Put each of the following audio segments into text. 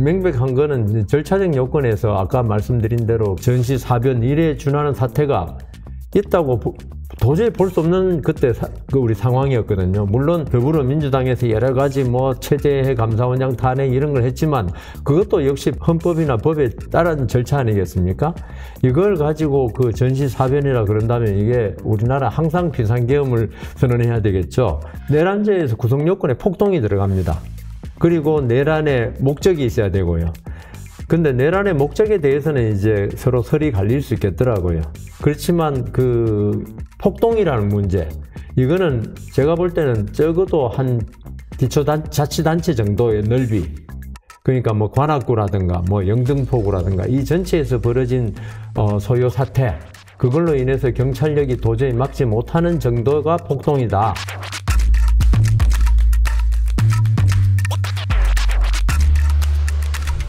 명백한 거는 절차적 요건에서 아까 말씀드린 대로 전시사변 일에 준하는 사태가 있다고 도저히 볼 수 없는 그때 우리 상황이었거든요. 물론 더불어민주당에서 여러 가지 뭐 최재해 감사원장 탄핵 이런 걸 했지만 그것도 역시 헌법이나 법에 따른 절차 아니겠습니까? 이걸 가지고 그 전시사변이라 그런다면 이게 우리나라 항상 비상계엄을 선언해야 되겠죠. 내란죄에서 구성요건에 폭동이 들어갑니다. 그리고 내란의 목적이 있어야 되고요. 근데 내란의 목적에 대해서는 이제 서로 설이 갈릴 수 있겠더라고요. 그렇지만 그 폭동이라는 문제, 이거는 제가 볼 때는 적어도 한 기초자치단체 정도의 넓이, 그러니까 뭐 관악구라든가 뭐 영등포구라든가 이 전체에서 벌어진 소요 사태, 그걸로 인해서 경찰력이 도저히 막지 못하는 정도가 폭동이다.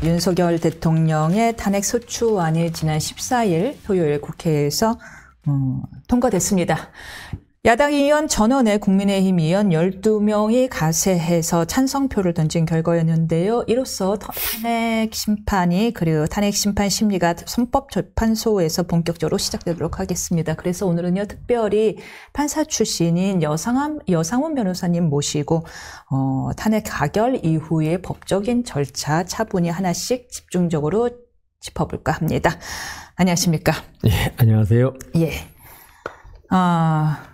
윤석열 대통령의 탄핵 소추안이 지난 14일 토요일 국회에서 통과됐습니다. 야당 의원 전원의 국민의힘 의원 12명이 가세해서 찬성표를 던진 결과였는데요. 이로써 탄핵 심판이 그리고 탄핵 심판 심리가 헌법재판소에서 본격적으로 시작되도록 하겠습니다. 그래서 오늘은요 특별히 판사 출신인 여상원 변호사님 모시고 탄핵 가결 이후의 법적인 절차 차분히 하나씩 집중적으로 짚어볼까 합니다. 안녕하십니까? 예, 안녕하세요. 예.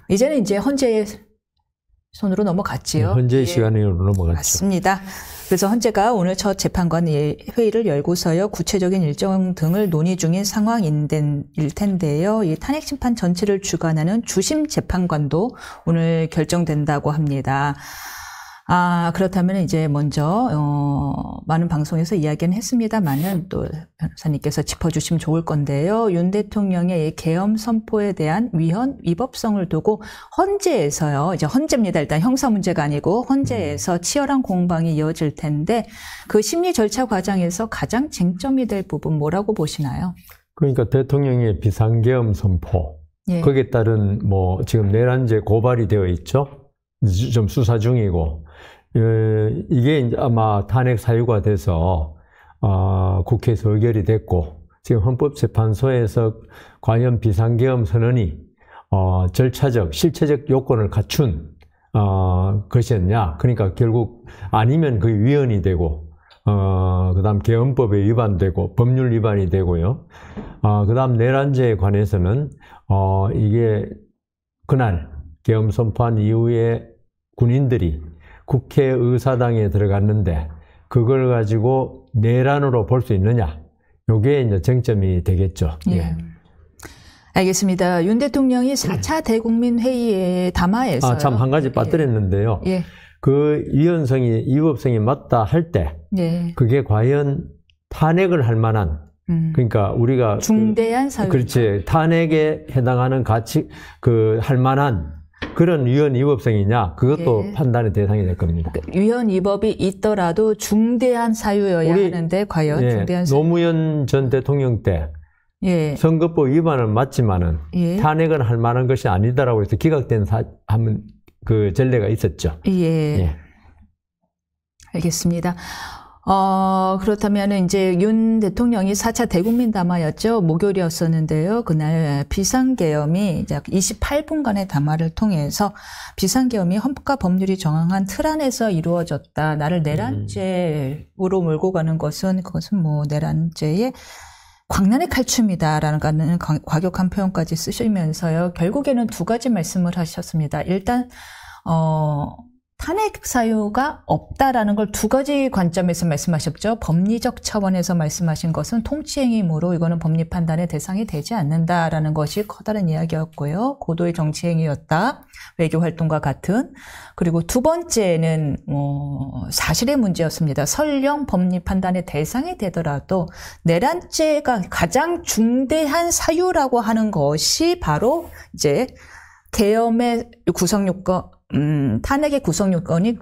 이제는 이제 헌재의 손으로 넘어갔지요. 헌재 예. 시간으로 넘어갔죠. 맞습니다. 그래서 헌재가 오늘 첫 재판관 회의를 열고서요, 구체적인 일정 등을 논의 중인 상황일 텐데요. 이 탄핵 심판 전체를 주관하는 주심 재판관도 오늘 결정된다고 합니다. 그렇다면 이제 먼저, 많은 방송에서 이야기는 했습니다만은 또 변호사님께서 짚어주시면 좋을 건데요. 윤 대통령의 이 계엄 선포에 대한 위법성을 두고 헌재에서요, 이제 헌재입니다. 일단 형사 문제가 아니고 헌재에서 치열한 공방이 이어질 텐데 그 심리 절차 과정에서 가장 쟁점이 될 부분 뭐라고 보시나요? 그러니까 대통령의 비상계엄 선포, 예. 거기에 따른 뭐 지금 내란죄 고발이 되어 있죠. 좀 수사 중이고, 이게 이제 아마 탄핵 사유가 돼서 국회에서 의결이 됐고, 지금 헌법재판소에서 과연 비상계엄 선언이 절차적, 실체적 요건을 갖춘 것이었냐? 그러니까 결국 아니면 그게 위헌이 되고, 그다음 계엄법에 위반되고 법률 위반이 되고요. 그다음 내란죄에 관해서는 이게 그날 계엄 선포한 이후에 군인들이 국회의사당에 들어갔는데 그걸 가지고 내란으로 볼 수 있느냐? 요게 이제 쟁점이 되겠죠. 예. 예. 알겠습니다. 윤 대통령이 4차 대국민회의에 담화에서 참 한 가지 빠뜨렸는데요. 예. 그 위헌성이 맞다 할 때 예. 그게 과연 탄핵을 할 만한 그러니까 우리가 중대한 사유. 그렇지. 탄핵에 해당하는 가치 할 만한 그런 위헌위법성이냐, 그것도 예. 판단의 대상이 될 겁니다. 위헌위법이 있더라도 중대한 사유여야 하는데 과연 예, 중대한 사유. 노무현 전 대통령 때 예. 선거법 위반은 맞지만은 예. 탄핵은 할 만한 것이 아니다라고 해서 기각된 그 전례가 있었죠. 예. 예. 알겠습니다. 그렇다면 이제 윤 대통령이 4차 대국민 담화였죠. 목요일이었었는데요. 그날 비상계엄이 이제 28분간의 담화를 통해서 비상계엄이 헌법과 법률이 정한 틀 안에서 이루어졌다. 나를 내란죄로 몰고 가는 그것은 뭐 내란죄의 광란의 칼춤이다라는 과격한 표현까지 쓰시면서요. 결국에는 두 가지 말씀을 하셨습니다. 일단 탄핵 사유가 없다라는 걸 두 가지 관점에서 말씀하셨죠. 법리적 차원에서 말씀하신 것은 통치행위이므로 이거는 법리 판단의 대상이 되지 않는다라는 것이 커다란 이야기였고요. 고도의 정치행위였다. 외교활동과 같은. 그리고 두 번째는 사실의 문제였습니다. 설령 법리 판단의 대상이 되더라도 내란죄가 가장 중대한 사유라고 하는 것이 바로 이제 계엄의 구성요건, 탄핵의 구성요건이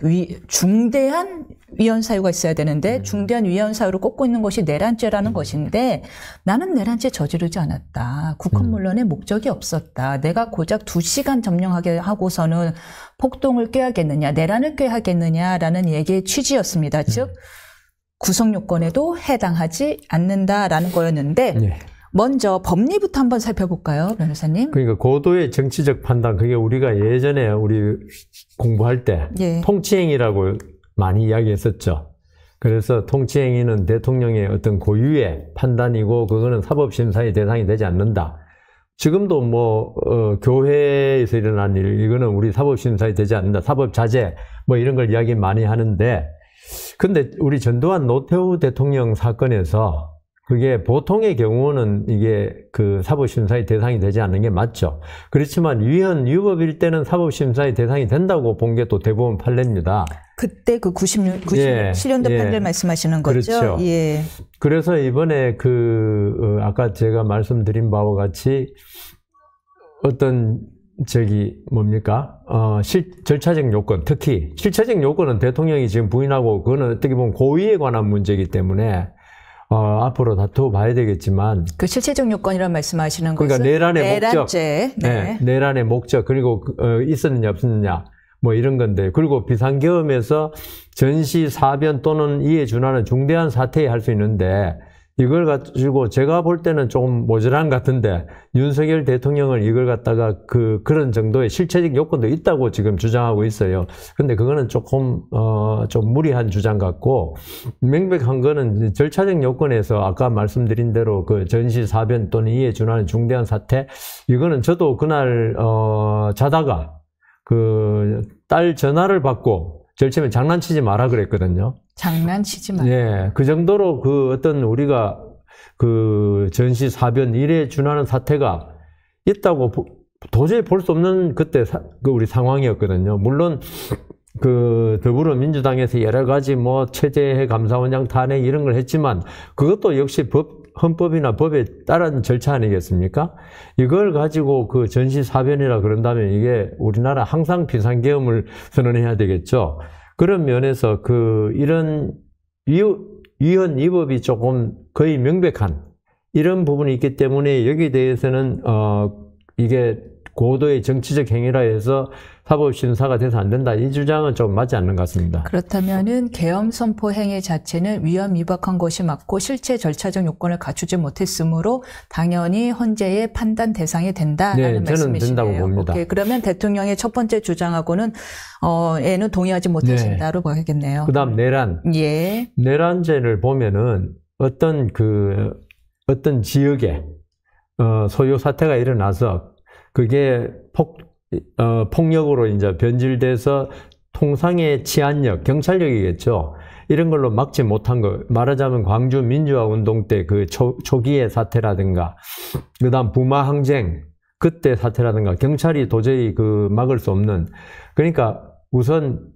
중대한 위헌 사유가 있어야 되는데 중대한 위헌 사유를 꼽고 있는 것이 내란죄라는 것인데 나는 내란죄 저지르지 않았다. 국헌문란의 목적이 없었다. 내가 고작 2시간 점령하게 하고서는 폭동을 꾀하겠느냐, 내란을 꾀하겠느냐라는 얘기의 취지였습니다. 즉 구성 요건에도 해당하지 않는다라는 거였는데 예. 먼저 법리부터 한번 살펴볼까요, 변호사님? 그러니까 고도의 정치적 판단, 그게 우리가 예전에 우리 공부할 때 예. 통치행위라고 많이 이야기했었죠. 그래서 통치행위는 대통령의 어떤 고유의 판단이고 그거는 사법심사의 대상이 되지 않는다. 지금도 교회에서 일어난 일, 이거는 우리 사법심사에 되지 않는다. 사법자제, 이런 걸 이야기 많이 하는데, 근데 우리 전두환 노태우 대통령 사건에서 그게 보통의 경우는 이게 그 사법심사의 대상이 되지 않는 게 맞죠. 그렇지만 위헌, 유법일 때는 사법심사의 대상이 된다고 본 게 또 대부분 판례입니다. 그때 그 97년도 예. 판례 말씀하시는 거죠? 그렇죠. 예. 그래서 이번에 아까 제가 말씀드린 바와 같이 어떤 절차적 요건, 특히 실체적 요건은 대통령이 지금 부인하고 그거는 어떻게 보면 고의에 관한 문제이기 때문에 앞으로 다투어 봐야 되겠지만. 그 실체적 요건이란 말씀하시는 것은? 그러니까 내란의 내란죄. 목적. 네. 내란의 목적. 그리고 있었느냐, 없었느냐. 이런 건데. 그리고 비상계엄에서 전시, 사변 또는 이에 준하는 중대한 사태에 할 수 있는데, 이걸 가지고 제가 볼 때는 조금 모자란 것 같은데, 윤석열 대통령은 이걸 갖다가 그런 정도의 실체적 요건도 있다고 지금 주장하고 있어요. 근데 그거는 조금, 좀 무리한 주장 같고, 명백한 거는 절차적 요건에서 아까 말씀드린 대로 그 전시, 사변 또는 이에 준하는 중대한 사태, 이거는 저도 그날, 자다가 딸 전화를 받고, 절치면 장난치지 마라 그랬거든요. 장난치지 마라. 예, 그 정도로 우리가 전시, 사변, 일에 준하는 사태가 있다고 도저히 볼 수 없는 그때 우리 상황이었거든요. 물론 더불어민주당에서 여러 가지 체제 감사원장 탄핵 이런 걸 했지만 그것도 역시 헌법이나 법에 따른 절차 아니겠습니까? 이걸 가지고 전시 사변이라 그런다면 이게 우리나라 항상 비상계엄을 선언해야 되겠죠. 그런 면에서 이런 위헌 위법이 조금 거의 명백한 이런 부분이 있기 때문에 여기에 대해서는 이게 고도의 정치적 행위라 해서 사법심사가 돼서 안 된다. 이 주장은 좀 맞지 않는 것 같습니다. 그렇다면은 계엄 선포 행위 자체는 위헌 위법한 것이 맞고 실체 절차적 요건을 갖추지 못했으므로 당연히 헌재의 판단 대상이 된다라는 말씀이시네요. 저는 된다고 봅니다. 오케이. 그러면 대통령의 첫 번째 주장하고는 얘는 동의하지 못하신다로 봐야겠네요. 그다음 내란. 예. 내란죄를 보면은 어떤 지역에 소요 사태가 일어나서 그게 폭력으로 이제 변질돼서 통상의 치안력, 경찰력이겠죠. 이런 걸로 막지 못한 거. 말하자면 광주 민주화 운동 때 초기의 사태라든가, 그 다음 부마 항쟁, 그때 사태라든가, 경찰이 도저히 막을 수 없는. 그러니까 우선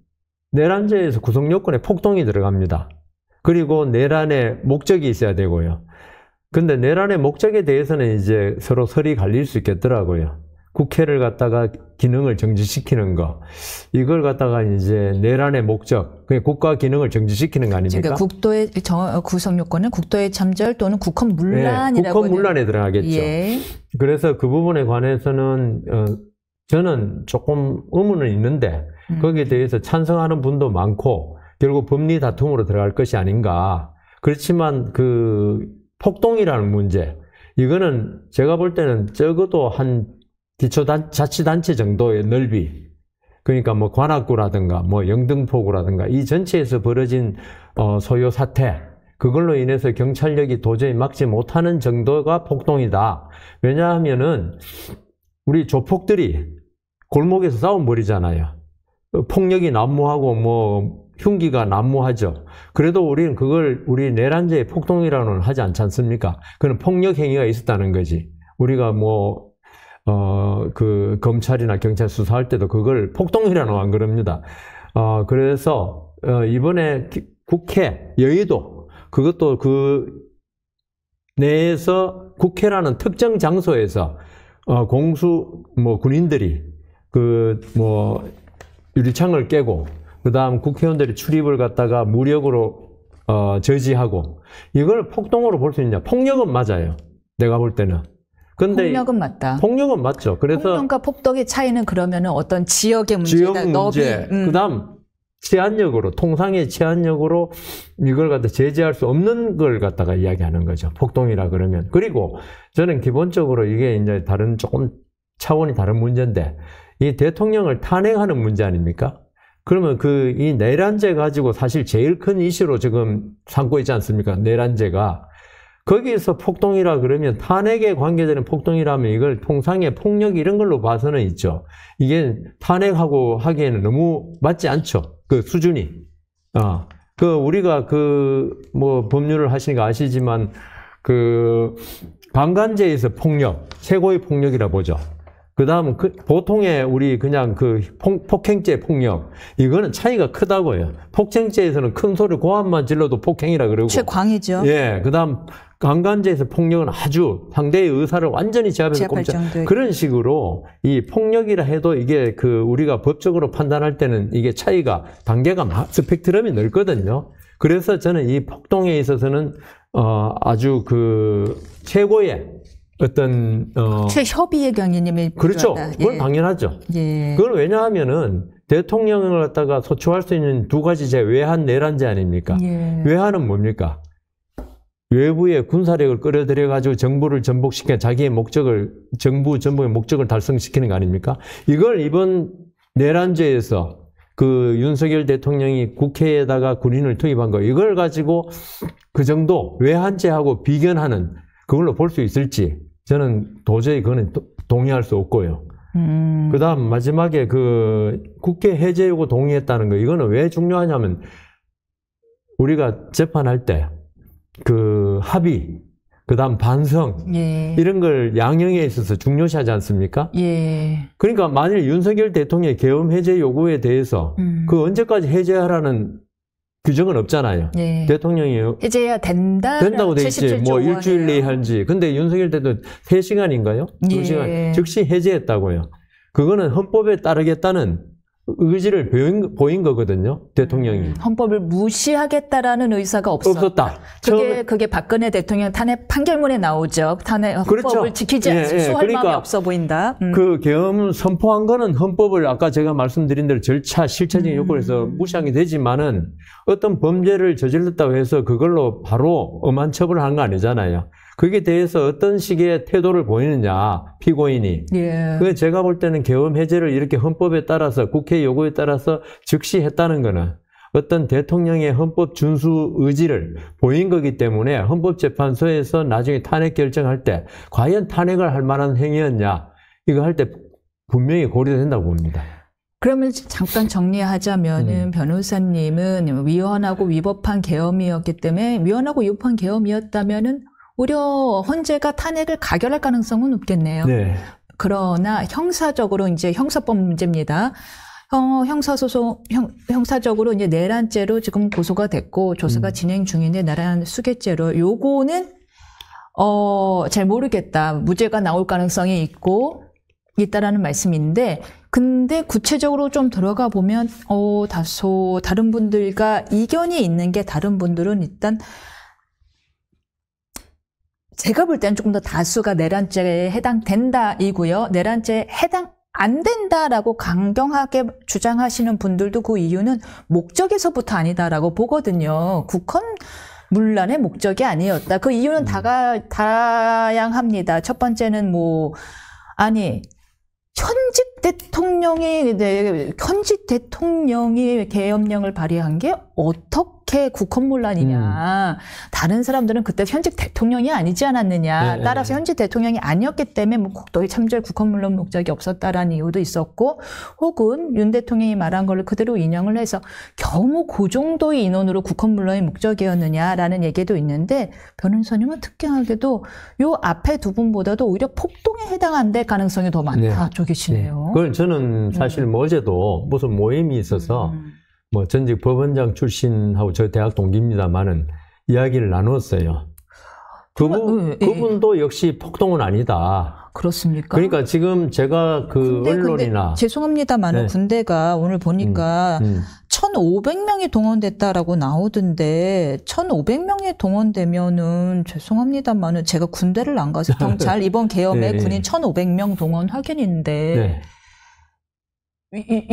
내란죄에서 구성 요건에 폭동이 들어갑니다. 그리고 내란의 목적이 있어야 되고요. 근데 내란의 목적에 대해서는 이제 서로 설이 갈릴 수 있겠더라고요. 국회를 갖다가 기능을 정지시키는 거. 이걸 갖다가 이제 내란의 목적, 그냥 국가 기능을 정지시키는 거 아닙니까? 그러니까 국도의 구성 요건은 국도의 참절 또는 국헌 문란이라고. 네, 국헌 문란에 들어가겠죠. 예. 그래서 그 부분에 관해서는 저는 조금 의문은 있는데 거기에 대해서 찬성하는 분도 많고 결국 법리 다툼으로 들어갈 것이 아닌가. 그렇지만 폭동이라는 문제, 이거는 제가 볼 때는 적어도 한 기초자치단체 정도의 넓이, 그러니까 관악구라든가 영등포구라든가 이 전체에서 벌어진 소요 사태, 그걸로 인해서 경찰력이 도저히 막지 못하는 정도가 폭동이다. 왜냐하면은 우리 조폭들이 골목에서 싸움 벌이잖아요. 폭력이 난무하고 흉기가 난무하죠. 그래도 우리는 우리 내란죄의 폭동이라고는 하지 않지 않습니까? 그건 폭력 행위가 있었다는 거지. 우리가 검찰이나 경찰 수사할 때도 그걸 폭동이라고 안 그럽니다. 그래서, 이번에 국회, 여의도, 그것도 내에서 국회라는 특정 장소에서, 군인들이, 유리창을 깨고, 그 다음 국회의원들이 출입을 갖다가 무력으로, 저지하고, 이걸 폭동으로 볼 수 있냐? 폭력은 맞아요. 내가 볼 때는. 근데 폭력은 맞다. 폭력은 맞죠. 그래서 폭력과 폭동의 차이는 그러면은 어떤 지역의 문제다. 지역 문제. 그다음 치안력으로, 통상의 치안력으로 이걸 갖다 제재할 수 없는 걸 갖다가 이야기하는 거죠. 폭동이라 그러면. 그리고 저는 기본적으로 이게 이제 조금 차원이 다른 문제인데, 이 대통령을 탄핵하는 문제 아닙니까? 그러면 이 내란죄 가지고 사실 제일 큰 이슈로 지금 삼고 있지 않습니까? 내란죄가. 거기에서 폭동이라 그러면 탄핵에 관계되는 폭동이라면 이걸 통상의 폭력 이런 걸로 봐서는 있죠. 이게 탄핵하고 하기에는 너무 맞지 않죠. 그 수준이. 우리가 법률을 하시니까 아시지만 강간죄에서 폭력, 최고의 폭력이라 보죠. 그 다음은 보통의 우리 그냥 폭행죄 폭력. 이거는 차이가 크다고요. 폭행죄에서는 큰 소리 고함만 질러도 폭행이라 그러고. 최광이죠. 예. 그 다음 강간죄에서 폭력은 아주 상대의 의사를 완전히 제압해서 그런 식으로 이 폭력이라 해도 이게 우리가 법적으로 판단할 때는 이게 차이가 단계가 스펙트럼이 넓거든요. 그래서 저는 이 폭동에 있어서는 아주 최고의 어떤 최협의의 경위님이 그렇죠. 그건 당연하죠. 예. 그건 왜냐하면은 대통령을 갖다가 소추할 수 있는 두 가지 죄, 외환, 내란죄 아닙니까? 예. 외환은 뭡니까? 외부의 군사력을 끌어들여가지고 정부를 전복시켜 자기의 정부 전복의 목적을 달성시키는 거 아닙니까? 이걸 이번 내란죄에서 윤석열 대통령이 국회에다가 군인을 투입한 거, 이걸 가지고 그 정도 외환죄하고 비견하는 그걸로 볼 수 있을지 저는 도저히 그거는 동의할 수 없고요. 그 다음 마지막에 국회 해제 요구 동의했다는 거, 이거는 왜 중요하냐면 우리가 재판할 때 합의, 그 다음 반성, 예. 이런 걸 양형에 있어서 중요시하지 않습니까? 예. 그러니까 만일 윤석열 대통령의 계엄 해제 요구에 대해서 언제까지 해제하라는 규정은 없잖아요. 예. 대통령이 해제해야 된다고 돼 있지. 일주일 내에 할지. 근데 윤석열 대통령 3시간인가요? 2시간. 예. 즉시 해제했다고요. 그거는 헌법에 따르겠다는 의지를 보인 거거든요. 대통령이. 헌법을 무시하겠다라는 의사가 없었다. 그게 박근혜 대통령 탄핵 판결문에 나오죠. 헌법을 그렇죠. 지키지 않습니다. 수할 마음이 없어 보인다. 계엄 선포한 거는 헌법을 아까 제가 말씀드린 대로 절차, 실체적인 요건에서 무시한 게 되지만은 어떤 범죄를 저질렀다고 해서 그걸로 바로 엄한 처벌을 한 거 아니잖아요. 거기에 대해서 어떤 식의 태도를 보이느냐, 피고인이. 예. 그래서 제가 볼 때는 계엄 해제를 이렇게 헌법에 따라서, 국회 요구에 따라서 즉시 했다는 거는 어떤 대통령의 헌법 준수 의지를 보인 거기 때문에 헌법재판소에서 나중에 탄핵 결정할 때 과연 탄핵을 할 만한 행위였냐, 이거 할 때 분명히 고려된다고 봅니다. 그러면 잠깐 정리하자면은 변호사님은 위헌하고 위법한 계엄이었기 때문에 위헌하고 위법한 계엄이었다면은 오히려 헌재가 탄핵을 가결할 가능성은 없겠네요. 네. 그러나 형사적으로 이제 형사법 문제입니다. 형사적으로 이제 내란죄로 지금 고소가 됐고 조사가 진행 중인데 내란 수괴죄로 요거는 잘 모르겠다. 무죄가 나올 가능성이 있다라는 말씀인데, 근데 구체적으로 좀 들어가 보면 다소 다른 분들과 이견이 있는 게, 다른 분들은 일단 제가 볼 때는 조금 더 다수가 내란죄에 해당된다이고요. 내란죄에 해당 안 된다라고 강경하게 주장하시는 분들도 그 이유는 목적에서부터 아니다라고 보거든요. 국헌 문란의 목적이 아니었다. 그 이유는 다양합니다. 첫 번째는 현직 대통령이 계엄령을 발의한 게 어떻게 국헌문란이냐. 다른 사람들은 그때 현직 대통령이 아니지 않았느냐. 네. 따라서 현직 대통령이 아니었기 때문에 국도의 참조의 국헌문란 목적이 없었다라는 이유도 있었고, 혹은 윤 대통령이 말한 걸 그대로 인용을 해서 겨우 그 정도의 인원으로 국헌문란의 목적이었느냐라는 얘기도 있는데, 변호사님은 특이하게도 요 앞에 두 분보다도 오히려 폭동에 해당한 데 가능성이 더 많다 쪽이시네요. 네. 그걸 저는 사실 어제도 무슨 모임이 있어서 전직 법원장 출신하고 저 대학 동기입니다만은 이야기를 나눴어요. 그분도 역시 폭동은 아니다. 그렇습니까? 그러니까 지금 제가 언론이나. 근데 죄송합니다만 군대가 오늘 보니까 1,500명이 동원됐다라고 나오던데, 1,500명이 동원되면은 죄송합니다만은 제가 군대를 안 가서 경찰 이번 계엄에 네. 군인 1,500명 동원 확인인데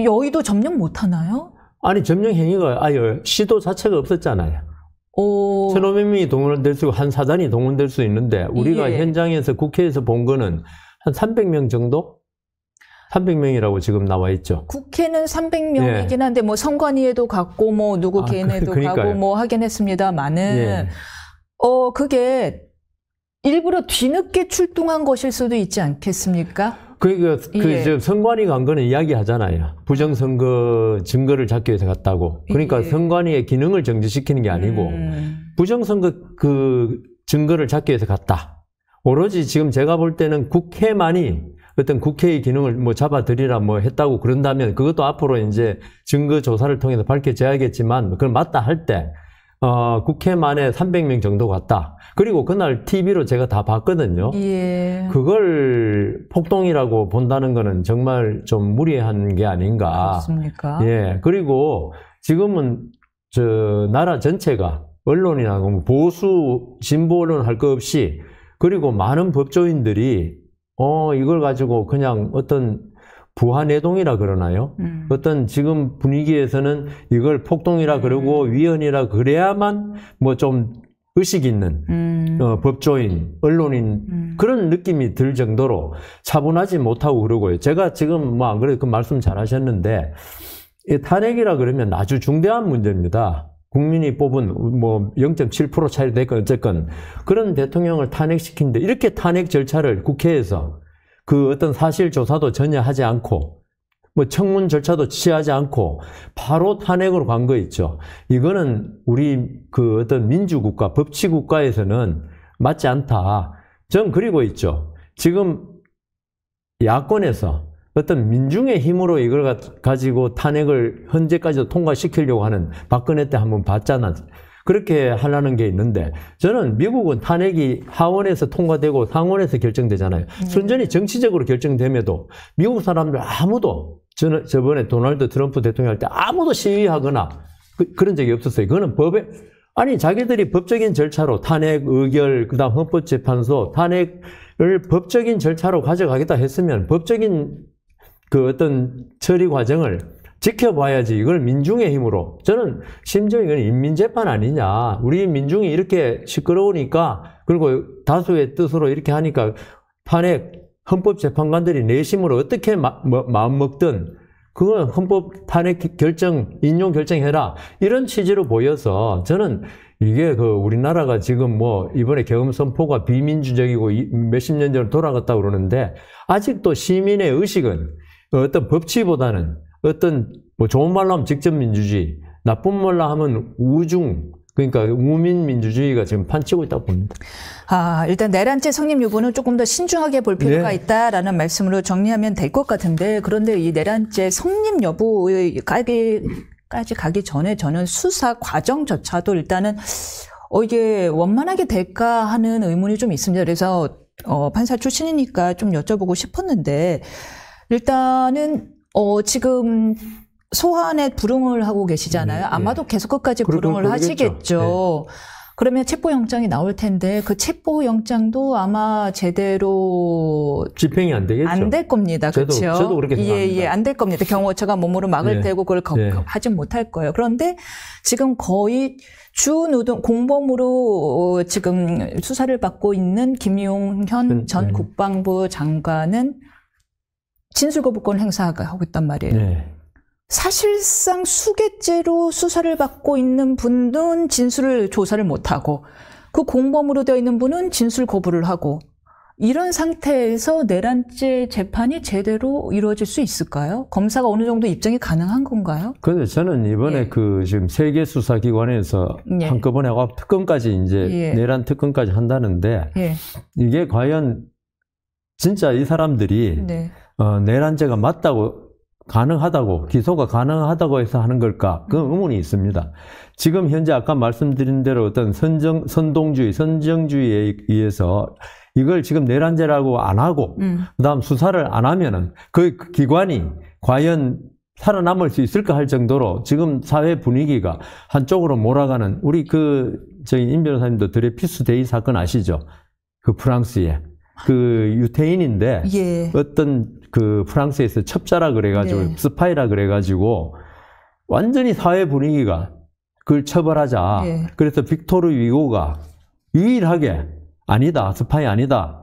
여의도 점령 못 하나요? 아니 점령 행위가 아예 시도 자체가 없었잖아요. 1,500명이 동원될 수, 한 사단이 동원될 수 있는데 우리가 예. 현장에서 국회에서 본 거는 한 300명 정도? 300명이라고 지금 나와 있죠. 국회는 300명이긴 한데 뭐 선관위에도 갔고 뭐 누구 개인에도 그러니까요. 가고 뭐 하긴 했습니다만은 예. 그게 일부러 뒤늦게 출동한 것일 수도 있지 않겠습니까? 저 선관위 간 거는 이야기하잖아요. 부정선거 증거를 잡기 위해서 갔다고. 그러니까 선관위의 기능을 정지시키는 게 아니고 부정선거 그 증거를 잡기 위해서 갔다. 오로지 지금 제가 볼 때는 국회만이 어떤 국회의 기능을 뭐 잡아들이라 뭐 했다고 그런다면 그것도 앞으로 이제 증거 조사를 통해서 밝혀져야겠지만 그걸 맞다 할 때 국회만에 300명 정도 갔다. 그리고 그날 TV로 제가 다 봤거든요. 예. 그걸 폭동이라고 본다는 거는 정말 좀 무리한 게 아닌가. 그렇습니까? 예. 그리고 지금은 나라 전체가 언론이나 보수 진보 언론 할 거 없이 그리고 많은 법조인들이 이걸 가지고 그냥 어떤 부하내동이라 그러나요? 어떤 지금 분위기에서는 이걸 폭동이라 그러고 위헌이라 그래야만 뭐 좀 의식 있는 법조인, 언론인 그런 느낌이 들 정도로 차분하지 못하고 그러고요. 제가 지금 뭐 안 그래도 그 말씀 잘 하셨는데 이 탄핵이라 그러면 아주 중대한 문제입니다. 국민이 뽑은 뭐 0.7% 차이 됐건 어쨌건 그런 대통령을 탄핵시키는데 이렇게 탄핵 절차를 국회에서 그 어떤 사실 조사도 전혀 하지 않고 뭐 청문 절차도 취하지 않고 바로 탄핵으로 간 거 있죠. 이거는 우리 그 어떤 민주국가, 법치국가에서는 맞지 않다. 전 그리고 있죠. 지금 야권에서 어떤 민중의 힘으로 이걸 가지고 탄핵을 현재까지도 통과시키려고 하는 박근혜 때 한번 봤잖아. 그렇게 하려는 게 있는데 저는 미국은 탄핵이 하원에서 통과되고 상원에서 결정되잖아요. 순전히 정치적으로 결정됨에도 미국 사람들 아무도 저번에 도널드 트럼프 대통령 할 때 아무도 시위하거나 그런 적이 없었어요. 그거는 아니 자기들이 법적인 절차로 탄핵 의결 그다음 헌법재판소 탄핵을 법적인 절차로 가져가겠다 했으면 법적인 그 어떤 처리 과정을 지켜봐야지 이걸 민중의 힘으로 저는 심지어 이건 인민재판 아니냐 우리 민중이 이렇게 시끄러우니까 그리고 다수의 뜻으로 이렇게 하니까 탄핵 헌법재판관들이 내심으로 어떻게 마음 먹든 그건 헌법 탄핵 결정 인용 결정해라 이런 취지로 보여서 저는 이게 우리나라가 지금 뭐 이번에 계엄 선포가 비민주적이고 몇십 년 전으로 돌아갔다고 그러는데 아직도 시민의 의식은 어떤 법치보다는 어떤 뭐 좋은 말로 하면 직접민주주의, 나쁜 말로 하면 우중, 그러니까 우민민주주의가 지금 판치고 있다고 봅니다. 일단 내란죄 성립 여부는 조금 더 신중하게 볼 필요가 있다라는 말씀으로 정리하면 될 것 같은데 그런데 이 내란죄 성립 여부까지 가기 전에 저는 수사 과정조차도 일단은 이게 원만하게 될까 하는 의문이 좀 있습니다. 그래서 판사 출신이니까 좀 여쭤보고 싶었는데 일단은 지금 소환에 불응을 하고 계시잖아요. 아마도 계속 끝까지 불응을 하시겠죠. 그러면 체포영장이 나올 텐데 그 체포영장도 아마 제대로 집행이 안 되겠죠. 안 될 겁니다. 그렇죠? 저도 그렇게 생각합니다. 예, 안 될 겁니다. 경호처가 몸으로 막을 대고 그걸 하지 못할 거예요. 그런데 지금 거의 주노동 공범으로 지금 수사를 받고 있는 김용현 전 국방부 장관은 진술거부권 행사하고 있단 말이에요. 사실상 수개죄로 수사를 받고 있는 분은 진술을 조사를 못하고 그 공범으로 되어 있는 분은 진술 거부를 하고 이런 상태에서 내란죄 재판이 제대로 이루어질 수 있을까요? 검사가 어느 정도 입증이 가능한 건가요? 그런데 저는 이번에 지금 세계 수사기관에서 한꺼번에 특검까지 이제 내란 특검까지 한다는데 이게 과연 진짜 이 사람들이 내란죄가 맞다고 가능하다고 기소가 가능하다고 해서 하는 걸까? 그 의문이 있습니다. 지금 현재 아까 말씀드린 대로 어떤 선정주의에 의해서 이걸 지금 내란죄라고 안 하고 그다음 수사를 안 하면은 그 기관이 과연 살아남을 수 있을까 할 정도로 지금 사회 분위기가 한쪽으로 몰아가는 우리 저희 임 변호사님도 드레피스 데이 사건 아시죠? 그 프랑스에 유태인인데 어떤 프랑스에서 첩자라 그래가지고 스파이라 그래가지고 완전히 사회 분위기가 그걸 처벌하자. 예. 그래서 빅토르 위고가 유일하게 아니다, 스파이 아니다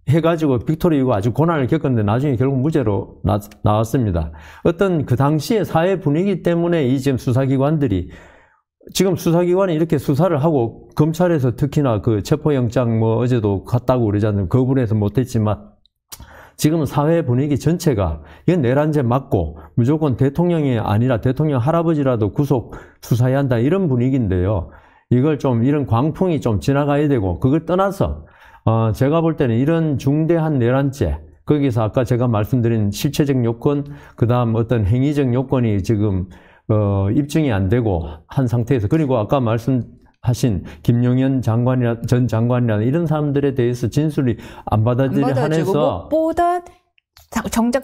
해가지고 빅토르 위고가 아주 고난을 겪었는데 나중에 결국 무죄로 나왔습니다. 어떤 그 당시의 사회 분위기 때문에 이 지금 수사기관들이 지금 수사기관이 이렇게 수사를 하고 검찰에서 특히나 그 체포영장 뭐 어제도 갔다고 그러잖아요. 거부를 해서 못했지만 지금은 사회 분위기 전체가 이건 내란죄 맞고 무조건 대통령이 아니라 대통령 할아버지라도 구속 수사해야 한다 이런 분위기인데요. 이걸 좀 이런 광풍이 좀 지나가야 되고 그걸 떠나서 제가 볼 때는 이런 중대한 내란죄 거기서 아까 제가 말씀드린 실체적 요건 그다음 어떤 행위적 요건이 지금 입증이 안 되고 한 상태에서 그리고 아까 말씀하신 김용현 전 장관이나 이런 사람들에 대해서 진술이 안 받아들여 한해서 무엇보다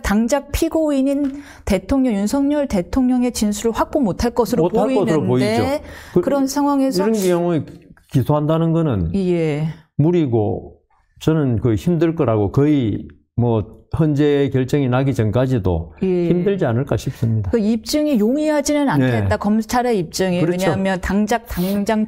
당작 피고인인 대통령 윤석열 대통령의 진술을 확보 못할 것으로 보이는데 그런 상황에서 이런 경우에 기소한다는 거는 예. 무리고 저는 그 힘들 거라고 거의 뭐 헌재 결정이 나기 전까지도 예. 힘들지 않을까 싶습니다. 그 입증이 용이하지는 않겠다. 네. 검찰의 입증이. 그렇죠. 왜냐하면 당장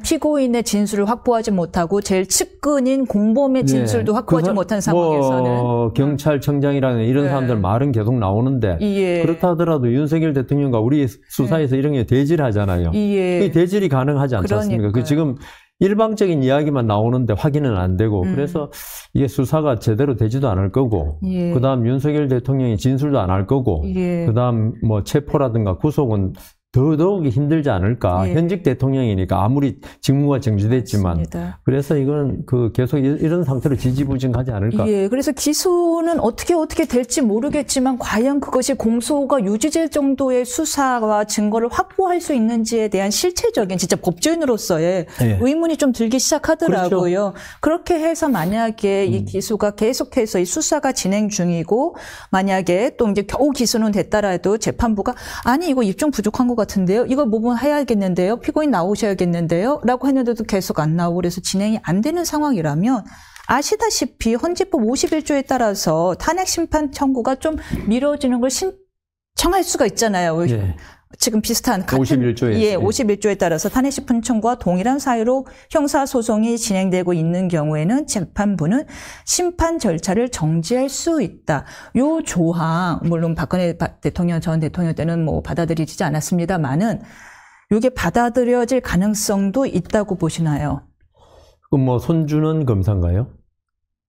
피고인의 진술을 확보하지 못하고 제일 측근인 공범의 진술도 네. 확보하지 못한 상황에서는 경찰청장이라는 이런 네. 사람들 말은 계속 나오는데 예. 그렇다 하더라도 윤석열 대통령과 우리 수사에서 이런 게 대질하잖아요. 예. 그 대질이 가능하지 않지 않습니까? 그 지금 일방적인 이야기만 나오는데 확인은 안 되고 그래서 이게 수사가 제대로 되지도 않을 거고 예. 그다음 윤석열 대통령이 진술도 안 할 거고 예. 그다음 뭐 체포라든가 구속은 더더욱이 힘들지 않을까. 예. 현직 대통령이니까 아무리 직무가 정지됐지만 맞습니다. 그래서 이건 계속 이런 상태로 지지부진하지 않을까. 예, 그래서 기소는 어떻게 될지 모르겠지만 과연 그것이 공소가 유지될 정도의 수사와 증거를 확보할 수 있는지에 대한 실체적인 진짜 법조인으로서의 예. 의문이 좀 들기 시작하더라고요. 그렇죠. 그렇게 해서 만약에 이 기소가 계속해서 이 수사가 진행 중이고 만약에 또 이제 겨우 기소는 됐다라도 재판부가 아니 이거 입증 부족한 것 같은데요. 이거 해야겠는데요. 피고인 나오셔야겠는데요. 라고 했는데도 계속 안 나오고 그래서 진행이 안 되는 상황이라면 아시다시피 헌재법 51조에 따라서 탄핵 심판 청구가 좀 미뤄지는 걸 신청할 수가 있잖아요. 예. 지금 비슷한 같은 51조에 예, 51조에 따라서 탄핵 심판 청구와 동일한 사유로 형사 소송이 진행되고 있는 경우에는 재판부는 심판 절차를 정지할 수 있다. 요 조항 물론 박근혜 대통령 전 대통령 때는 뭐 받아들이지 않았습니다만은 이게 받아들여질 가능성도 있다고 보시나요? 그럼 뭐 손준원 검사인가요?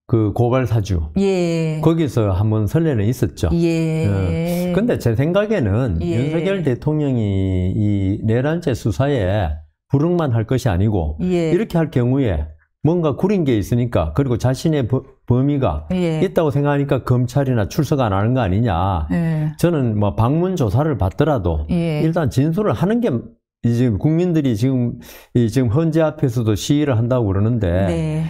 그 고발 사주. 예. 거기서 한번 선례는 있었죠. 예. 근데 제 생각에는 예. 윤석열 대통령이 이 내란죄 수사에 불응만 할 것이 아니고 예. 이렇게 할 경우에 뭔가 구린 게 있으니까 그리고 자신의 범위가 예. 있다고 생각하니까 검찰이나 출석 안 하는 거 아니냐. 예. 저는 뭐 방문 조사를 받더라도 예. 일단 진술을 하는 게 지금 국민들이 지금 헌재 앞에서도 시위를 한다고 그러는데 네.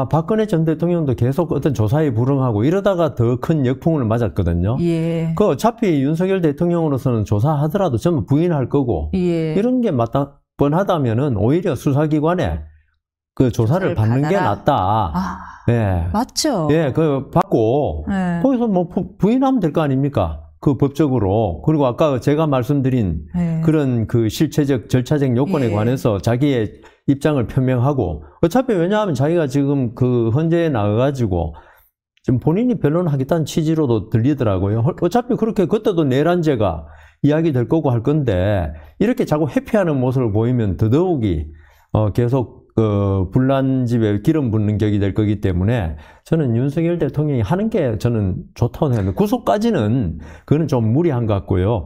박근혜 전 대통령도 계속 어떤 조사에 불응하고 이러다가 더 큰 역풍을 맞았거든요. 예. 그 어차피 윤석열 대통령으로서는 조사하더라도 전부 부인할 거고 예. 이런 게 뻔하다면은 오히려 수사기관에 그 조사를 받는 게 받아라. 낫다. 아, 예. 맞죠. 예, 받고 예. 거기서 뭐 부인하면 될 거 아닙니까? 그 법적으로. 그리고 아까 제가 말씀드린 예. 그런 그 실체적 절차적 요건에 예. 관해서 자기의 입장을 표명하고 어차피 왜냐하면 자기가 지금 그 헌재에 나가가지고 지금 본인이 변론하겠다는 취지로도 들리더라고요. 어차피 그렇게 그때도 내란죄가 이야기될 거고 할 건데 이렇게 자꾸 회피하는 모습을 보이면 더더욱이 계속 분란집에 기름 붓는 격이 될 거기 때문에 저는 윤석열 대통령이 하는 게 저는 좋다고 생각합니다. 구속까지는 그거는 좀 무리한 것 같고요.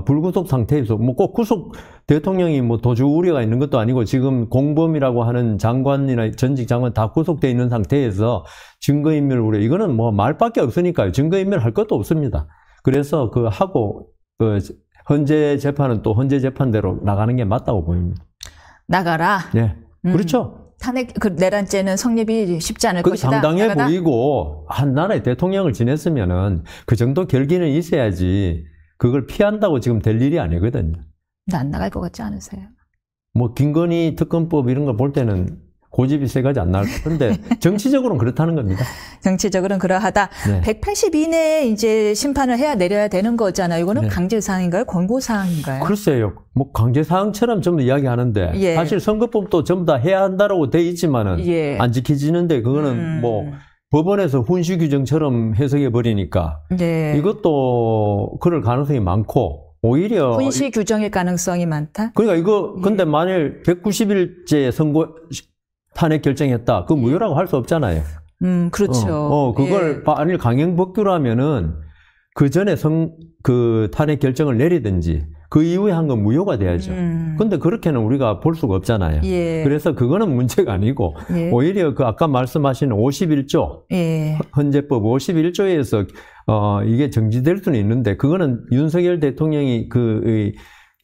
불구속 상태에서 뭐 꼭 구속 대통령이 뭐 도주 우려가 있는 것도 아니고 지금 공범이라고 하는 장관이나 전직 장관 다 구속돼 있는 상태에서 증거인멸 우려 이거는 뭐 말밖에 없으니까요. 증거인멸 할 것도 없습니다. 그래서 헌재 재판은 또 헌재 재판대로 나가는 게 맞다고 보입니다. 나가라. 네. 그렇죠. 탄핵 내란죄는 성립이 쉽지 않을 그게 것이다. 당당해 나가라? 보이고 한 나라의 대통령을 지냈으면은 그 정도 결기는 있어야지 그걸 피한다고 지금 될 일이 아니거든요. 근데 안 나갈 것 같지 않으세요? 뭐 김건희 특검법 이런 거 볼 때는 고집이 세가지 안 나올 건데 정치적으로는 그렇다는 겁니다. 정치적으로는 그러하다. 네. 180 이내에 이제 심판을 내려야 되는 거잖아요. 이거는 네. 강제사항인가요? 권고사항인가요? 글쎄요. 뭐 강제사항처럼 전부 이야기하는데 예. 사실 선거법도 전부 다 해야 한다라고 돼 있지만은 예. 안 지켜지는데 그거는 뭐 법원에서 훈시 규정처럼 해석해 버리니까 네. 이것도 그럴 가능성이 많고 오히려 훈시 규정일 가능성이 많다? 그러니까 이거 근데 만일 190일째 선거 탄핵 결정했다. 그 무효라고 할 수 없잖아요. 그렇죠. 그걸 만일 강행 법규로 하면은 그 전에 그 탄핵 결정을 내리든지 그 이후에 한 건 무효가 돼야죠. 근데 그렇게는 우리가 볼 수가 없잖아요. 예. 그래서 그거는 문제가 아니고 예. 오히려 그 아까 말씀하신 51조 예. 헌재법 51조에서 이게 정지될 수는 있는데 그거는 윤석열 대통령이 그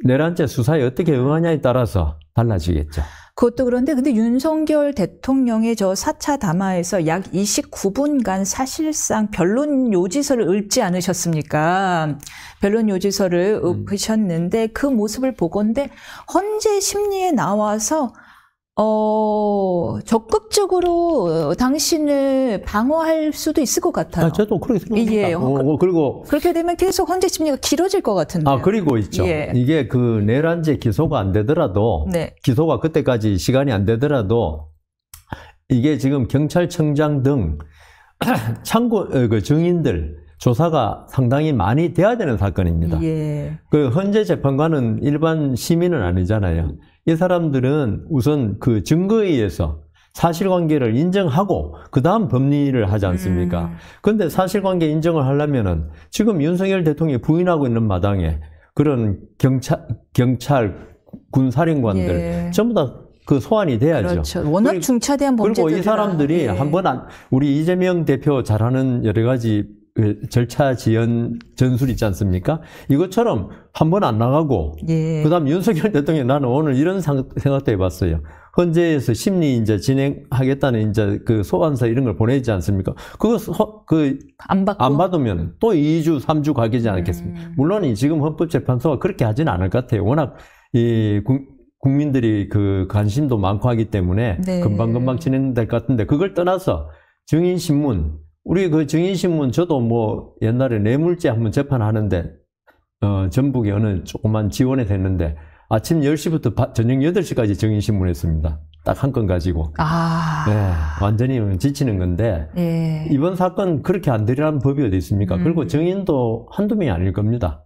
내란죄 수사에 어떻게 응하냐에 따라서 달라지겠죠. 그것도 그런데 근데 윤석열 대통령의 저 4차 담화에서 약 29분간 사실상 변론 요지서를 읽지 않으셨습니까? 변론 요지서를 읊으셨는데 그 모습을 보건대 헌재 심리에 나와서 적극적으로 당신을 방어할 수도 있을 것 같아요. 저도 그렇게 생각합니다. 예. 그리고 그렇게 되면 계속 헌재 심리가 길어질 것 같은데요. 그리고 있죠. 예. 이게 그 내란죄 기소가 안 되더라도 네. 기소가 그때까지 시간이 안 되더라도 이게 지금 경찰청장 등 그 증인들 조사가 상당히 많이 돼야 되는 사건입니다. 예. 그 헌재 재판관은 일반 시민은 아니잖아요. 이 사람들은 우선 그 증거에 의해서 사실관계를 인정하고 그 다음 법리를 하지 않습니까? 그런데 사실관계 인정을 하려면은 지금 윤석열 대통령이 부인하고 있는 마당에 그런 경찰 군사령관들 예. 전부 다 그 소환이 돼야죠. 그렇죠. 워낙 중차대한 범죄들이라. 그리고 이 사람들이 예. 우리 이재명 대표 잘하는 여러 가지 절차 지연 전술 있지 않습니까? 이것처럼 한 번 안 나가고, 예. 그 다음 윤석열 대통령 나는 오늘 이런 생각도 해봤어요. 헌재에서 심리 이제 진행하겠다는 이제 그 소환서 이런 걸 보내지 않습니까? 안 받으면 또 2주, 3주 가겠지 않겠습니까? 물론 지금 헌법재판소가 그렇게 하지는 않을 것 같아요. 워낙 국민들이 그 관심도 많고 하기 때문에 네. 금방금방 진행될 것 같은데 그걸 떠나서 증인신문, 우리 그 증인신문 저도 뭐 옛날에 뇌물죄 한번 재판하는데 전북에 어느 조그만 지원에 됐는데 아침 10시부터 저녁 8시까지 증인신문 했습니다. 딱 한 건 가지고. 네, 완전히 지치는 건데 예. 이번 사건 그렇게 안 되리라는 법이 어디 있습니까? 그리고 증인도 한두 명이 아닐 겁니다.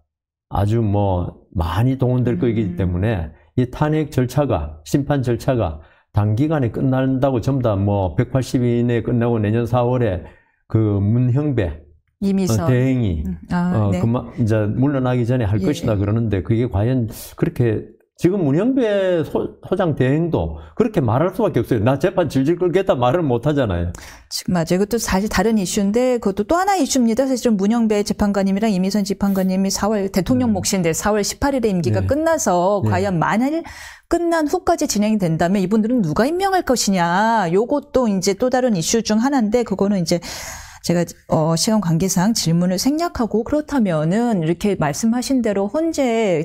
아주 뭐 많이 동원될 거이기 때문에 이 탄핵 절차가, 심판 절차가 단기간에 끝난다고 전부 다 뭐 180일 이내에 끝나고 내년 4월에 그 문형배 이미선 대행이 네. 그만 이제 물러나기 전에 할 예. 것이다 그러는데 그게 과연 그렇게 지금 문형배 소장 대행도 그렇게 말할 수밖에 없어요. 나 재판 질질 끌겠다 말을 못 하잖아요. 지금 맞아요. 그것도 사실 다른 이슈인데 그것도 또 하나 이슈입니다. 사실 좀 문영배 재판관님이랑 이미선 재판관님이 4월 대통령 몫인데 4월 18일에 임기가 네. 끝나서 과연 만일 끝난 후까지 진행이 된다면 이분들은 누가 임명할 것이냐. 요것도 이제 또 다른 이슈 중 하나인데 그거는 이제 제가 시간 관계상 질문을 생략하고 그렇다면은 이렇게 말씀하신 대로 헌재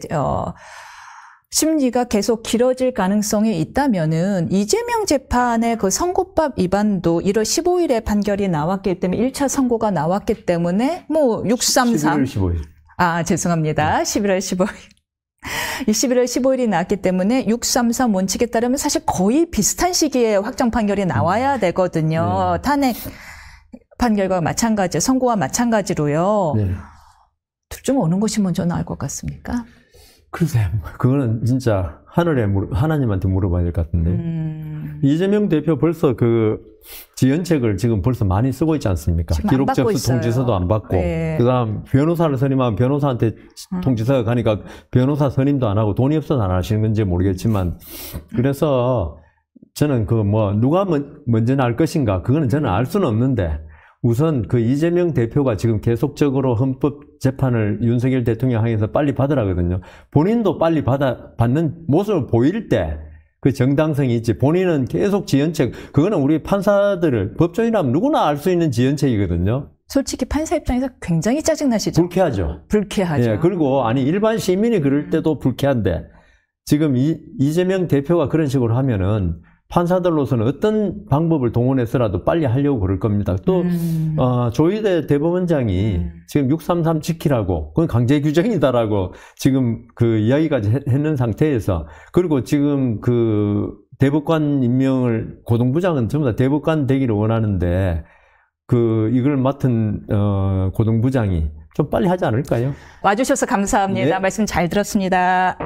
심리가 계속 길어질 가능성이 있다면은 이재명 재판의 그 선고법 위반도 1월 15일에 판결이 나왔기 때문에 1차 선고가 나왔기 때문에 뭐 633 11월 15일. 죄송합니다. 11월 15일. 11월 15일이 나왔기 때문에 633 원칙에 따르면 사실 거의 비슷한 시기에 확정 판결이 나와야 되거든요. 탄핵 판결과 마찬가지, 선고와 마찬가지로요. 네. 둘 중 어느 것이 먼저 나올 것 같습니까? 글쎄, 그거는 진짜 하나님한테 물어봐야 될 것 같은데. 이재명 대표 벌써 그 지연책을 지금 벌써 많이 쓰고 있지 않습니까? 기록 접수 통지서도 안 받고. 네. 그 다음 변호사를 선임하면 변호사한테 통지서가 가니까 변호사 선임도 안 하고 돈이 없어서 안 하시는 건지 모르겠지만. 그래서 저는 누가 먼저 나올 것인가. 그거는 저는 알 수는 없는데. 우선 그 이재명 대표가 지금 계속적으로 헌법 재판을 윤석열 대통령 향해서 빨리 받으라거든요. 본인도 빨리 받는 모습을 보일 때 그 정당성이 있지. 본인은 계속 지연책, 그거는 우리 판사들을, 법조인이라면 누구나 알 수 있는 지연책이거든요. 솔직히 판사 입장에서 굉장히 짜증나시죠? 불쾌하죠. 예, 그리고 일반 시민이 그럴 때도 불쾌한데 지금 이재명 대표가 그런 식으로 하면은 판사들로서는 어떤 방법을 동원해서라도 빨리 하려고 그럴 겁니다. 또 조희대 대법원장이 지금 633 지키라고 그건 강제 규정이다라고 지금 그 이야기까지 했는 상태에서, 그리고 지금 그 대법관 임명을 고등부장은 전부 다 대법관 되기를 원하는데 그 이걸 맡은 고등부장이 좀 빨리 하지 않을까요? 와주셔서 감사합니다. 네. 말씀 잘 들었습니다.